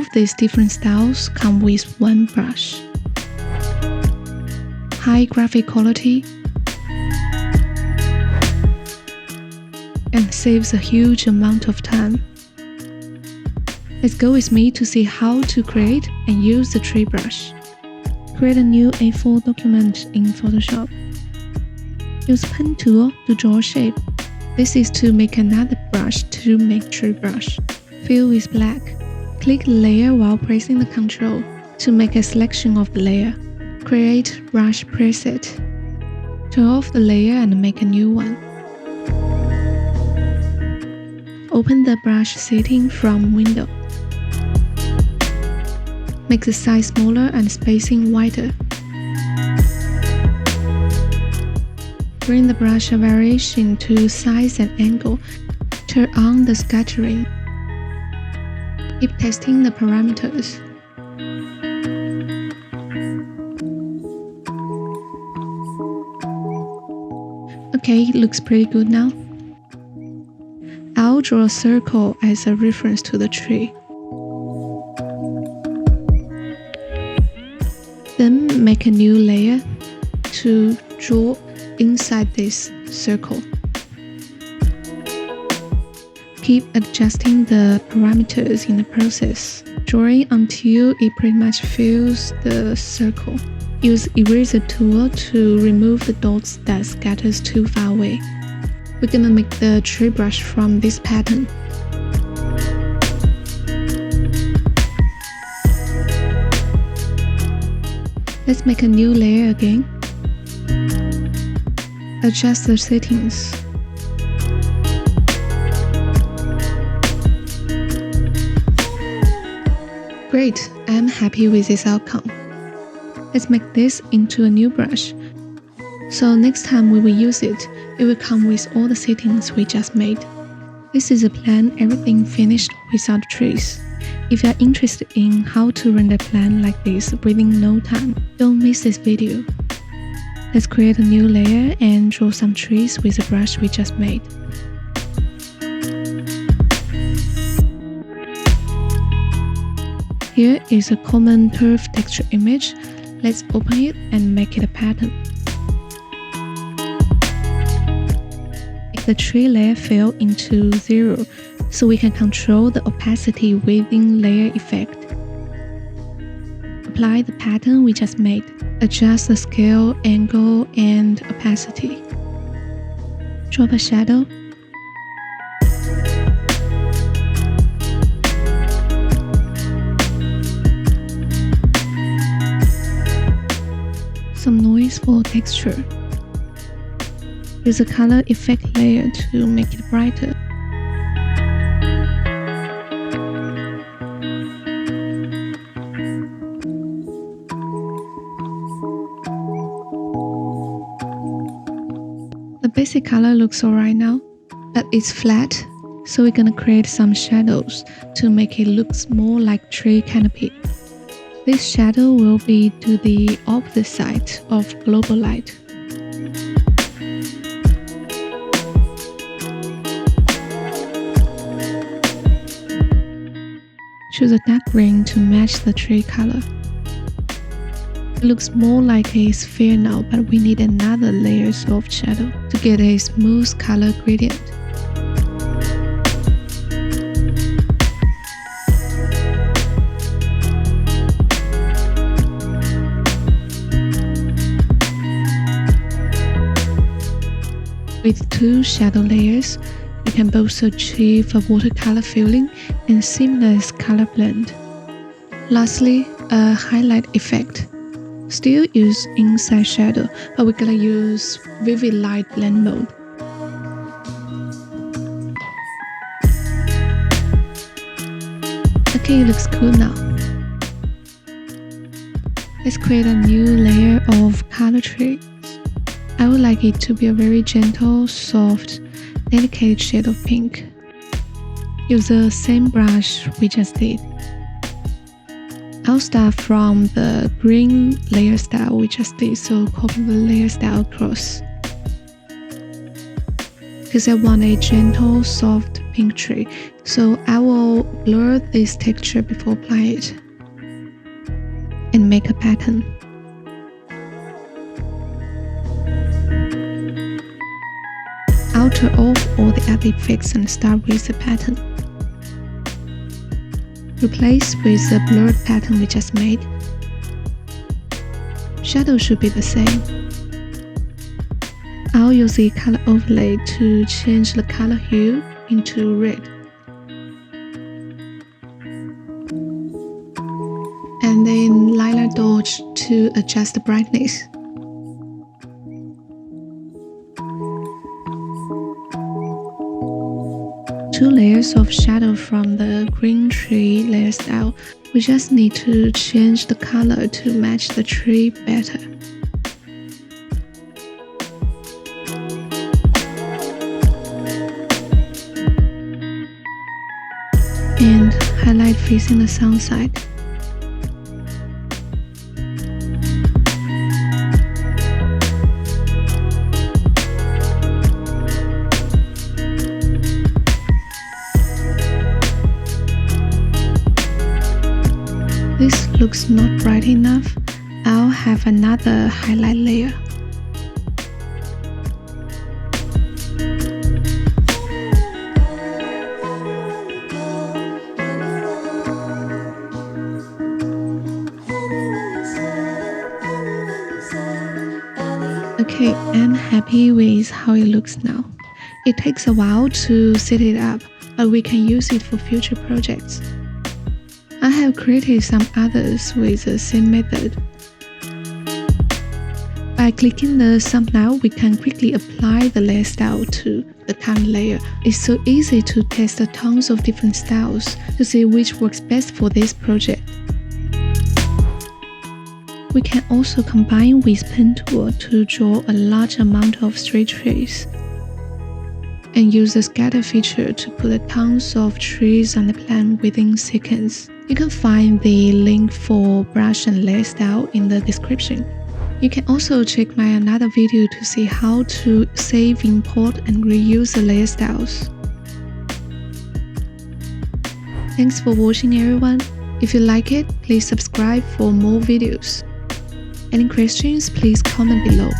of these different styles come with one brush. High graphic quality and saves a huge amount of time. Let's go with me to see how to create and use the tree brush. Create a new A4 document in Photoshop. Use pen tool to draw a shape. This is to make another brush to make tree brush. Fill with black. Click the layer while pressing the Ctrl to make a selection of the layer. Create brush preset. Turn off the layer and make a new one. Open the brush setting from window. Make the size smaller and spacing wider. Bring the brush variation to size and angle. Turn on the scattering. Keep testing the parameters. Okay, it looks pretty good now. I'll draw a circle as a reference to the tree. Then make a new layer to draw inside this circle. Keep adjusting the parameters in the process, drawing until it pretty much fills the circle. Use eraser tool to remove the dots that scatters too far away. We're gonna make the tree brush from this pattern. Let's make a new layer again. Adjust the settings. Great, I'm happy with this outcome. Let's make this into a new brush. So next time we will use it, it will come with all the settings we just made. This is a plan, everything finished without trees. If you are interested in how to render a plan like this within no time, don't miss this video. Let's create a new layer and draw some trees with the brush we just made. Here is a common curve texture image. Let's open it and make it a pattern. Make the tree layer fill into 0 so we can control the opacity within layer effect. Apply the pattern we just made. Adjust the scale, angle, and opacity. Drop a shadow. Some noise for texture. Use a color effect layer to make it brighter. The basic color looks alright now, but it's flat, so we're gonna create some shadows to make it look more like tree canopy. This shadow will be to the opposite side of global light. Choose a dark green to match the tree color. It looks more like a sphere now, but we need another layer of shadow to get a smooth color gradient. With 2 shadow layers, you can both achieve a watercolor feeling and seamless color blend. Lastly, a highlight effect. Still use inside shadow, but we're gonna use vivid light blend mode. Okay, it looks cool now. Let's create a new layer of color trees. I would like it to be a very gentle, soft, delicate shade of pink. Use the same brush we just did. I'll start from the green layer style we just did, so copy the layer style across. Because I want a gentle, soft pink tree, so I will blur this texture before applying it and make a pattern. I'll turn off all the other effects and start with the pattern. Replace with the blurred pattern we just made. Shadow should be the same. I'll use the color overlay to change the color hue into red. And then lilac dodge to adjust the brightness. Two layers of shadow from the green tree layer style. We just need to change the color to match the tree better. And highlight facing the sun side. This looks not bright enough. I'll have another highlight layer. Okay, I'm happy with how it looks now. It takes a while to set it up, but we can use it for future projects. I have created some others with the same method. By clicking the thumbnail, we can quickly apply the layer style to the current layer. It's so easy to test tons of different styles to see which works best for this project. We can also combine with pen tool to draw a large amount of straight trees, and use the scatter feature to put tons of trees on the plan within seconds. You can find the link for brush and layer style in the description. You can also check my another video to see how to save, import, and reuse the layer styles. Thanks for watching, everyone. If you like it, please subscribe for more videos. Any questions, please comment below.